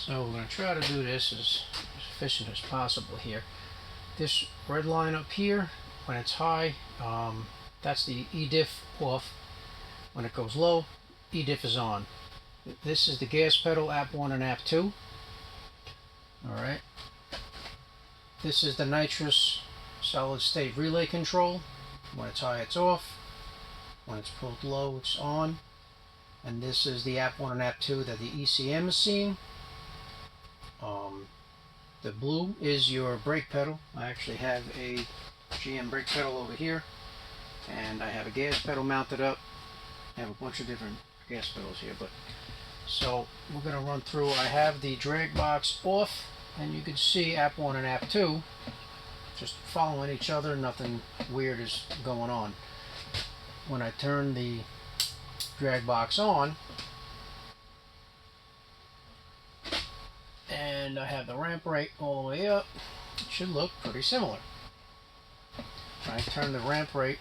So we're going to try to do this as efficient as possible here. This red line up here, when it's high, that's the E-diff off. When it goes low, E-diff is on. This is the gas pedal, app 1 and app 2. Alright. This is the nitrous solid state relay control. When it's high, it's off. When it's pulled low, it's on. And this is the app 1 and app 2 that the ECM is seeing. The blue is your brake pedal. I actually have a GM brake pedal over here, and I have a gas pedal mounted up. I have a bunch of different gas pedals here, but so we're going to run through. I have the drag box off, and you can see app 1 and app 2 just following each other. Nothing weird is going on. When I turn the drag box on, and I have the ramp rate all the way up, it should look pretty similar. When I turn the ramp rate,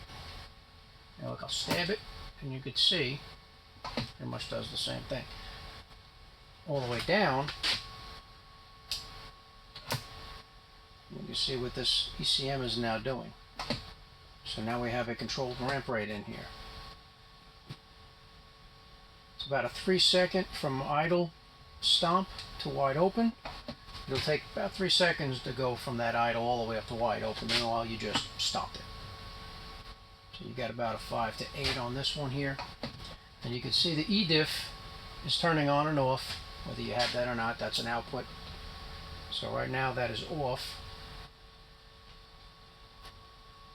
and look, I'll stab it, and you can see pretty much does the same thing. All the way down, you can see what this ECM is now doing. So now we have a controlled ramp rate in here. It's about a 3-second from idle stomp to wide open. It'll take about 3 seconds to go from that idle all the way up to wide open. Meanwhile, you just stopped it. So you got about a 5 to 8 on this one here. And you can see the E-diff is turning on and off, whether you have that or not. That's an output. So right now that is off.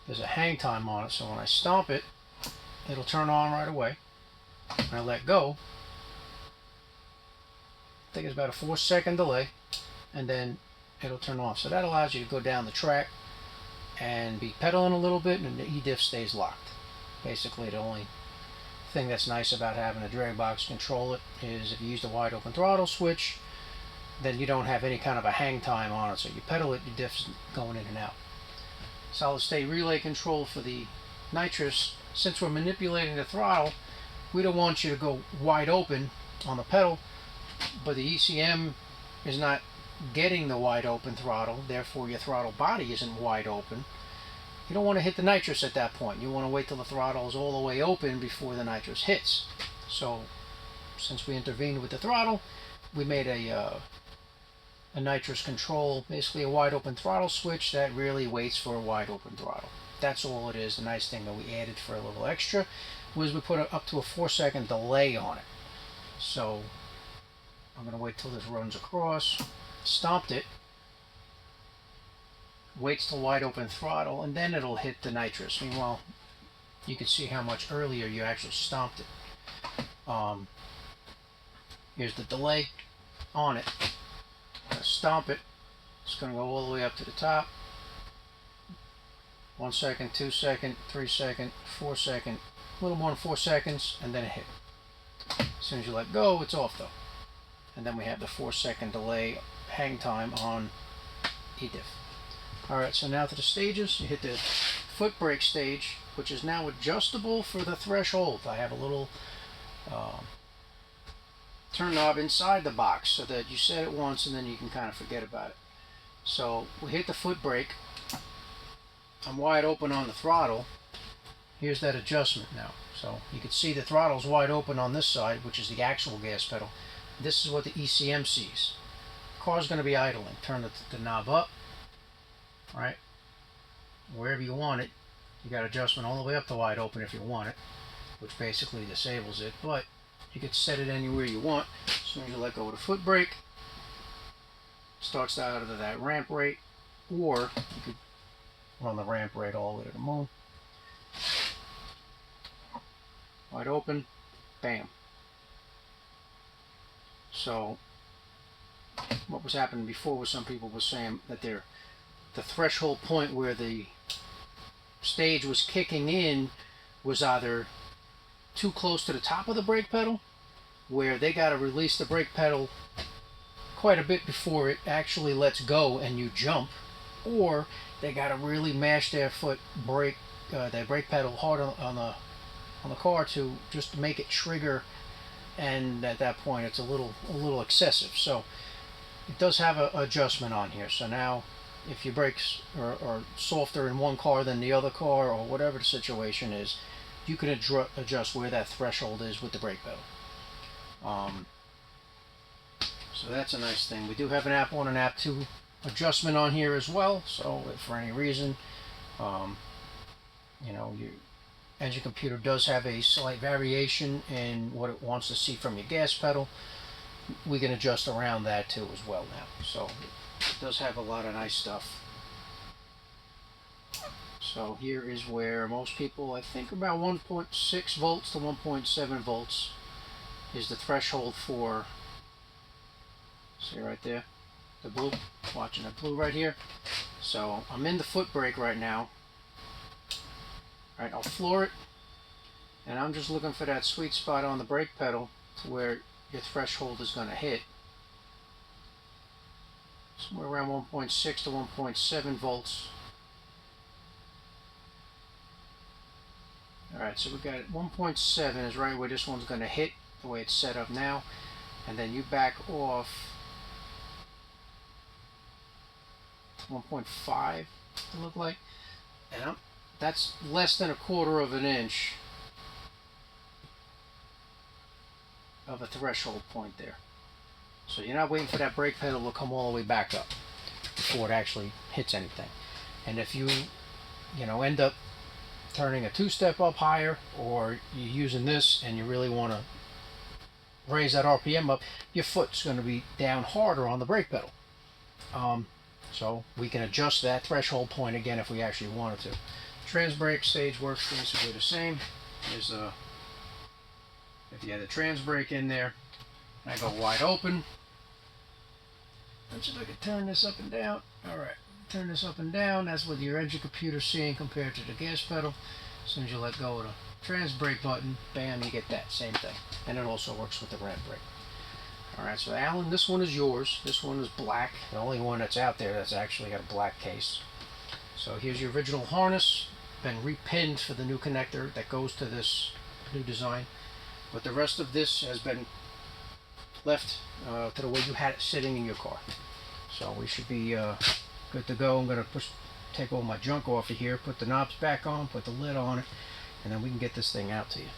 There's a hang time on it, so when I stomp it, it'll turn on right away. When I let go, I think it's about a 4-second delay, and then it'll turn off. So that allows you to go down the track and be pedaling a little bit, and the E-diff stays locked. Basically, the only thing that's nice about having a drag box control it is if you use the wide open throttle switch, then you don't have any kind of a hang time on it. So you pedal it, your diff's going in and out. Solid state relay control for the nitrous. Since we're manipulating the throttle, we don't want you to go wide open on the pedal, but the ECM is not getting the wide open throttle, therefore your throttle body isn't wide open. You don't want to hit the nitrous at that point. You want to wait till the throttle is all the way open before the nitrous hits. So since we intervened with the throttle, we made a nitrous control, basically a wide open throttle switch that really waits for a wide open throttle. That's all it is. The nice thing that we added for a little extra was we put up to a 4-second delay on it. So I'm going to wait till this runs across, stomped it, waits till wide open throttle, and then it'll hit the nitrous. Meanwhile, you can see how much earlier you actually stomped it. Here's the delay on it. I'm going to stomp it. It's going to go all the way up to the top. 1 second, 2 second, 3 second, 4 second, a little more than 4 seconds, and then it hit. As soon as you let go, it's off though. And then we have the 4-second delay hang time on E-diff. Alright, so now to the stages. You hit the foot brake stage, which is now adjustable for the threshold. I have a little turn knob inside the box so that you set it once and then you can kind of forget about it. So we hit the foot brake. I'm wide open on the throttle. Here's that adjustment now. So you can see the throttle's wide open on this side, which is the actual gas pedal. This is what the ECM sees. The car's going to be idling. Turn the knob up. Right, wherever you want it. You got adjustment all the way up to wide open if you want it, which basically disables it, but you can set it anywhere you want. As soon as you let go of the foot brake, starts out of that ramp rate, or you could run the ramp rate all the way to the moon. Wide open, bam. So what was happening before was some people were saying that the threshold point where the stage was kicking in was either too close to the top of the brake pedal, where they got to release the brake pedal quite a bit before it actually lets go and you jump, or they got to really mash their brake pedal hard on the car to just make it trigger, and at that point it's a little excessive. So it does have a adjustment on here. So now if your brakes are softer in one car than the other car, or whatever the situation is, you can adjust where that threshold is with the brake pedal. So that's a nice thing. We do have an app 1 and app 2 adjustment on here as well. So if for any reason, you know, your engine computer does have a slight variation in what it wants to see from your gas pedal, we can adjust around that too as well now. So it does have a lot of nice stuff. So here is where most people, I think about 1.6 volts to 1.7 volts is the threshold for, see right there, the blue, watching the blue right here. So I'm in the foot brake right now. All right, I'll floor it, and I'm just looking for that sweet spot on the brake pedal to where your threshold is going to hit. Somewhere around 1.6 to 1.7 volts. Alright, so we got 1.7 is right where this one's going to hit, the way it's set up now. And then you back off 1.5, it look like. And that's less than 1/4 of an inch of a threshold point there. So you're not waiting for that brake pedal to come all the way back up before it actually hits anything. And if you end up turning a 2-step up higher, or you're using this and you really want to raise that RPM up, your foot's going to be down harder on the brake pedal. So we can adjust that threshold point again if we actually wanted to. Trans brake stage works basically the same. There's if you had the trans brake in there, and I go wide open. Let's see if I can turn this up and down. Alright, turn this up and down. That's what your engine computer's seeing compared to the gas pedal. As soon as you let go of the trans brake button, bam, you get that same thing. And it also works with the ramp brake. Alright, so Alan, this one is yours. This one is black. The only one that's out there that's actually got a black case. So here's your original harness. Been repinned for the new connector that goes to this new design. But the rest of this has been left to the way you had it sitting in your car. So we should be good to go. I'm going to take all my junk off of here, put the knobs back on, put the lid on it, and then we can get this thing out to you.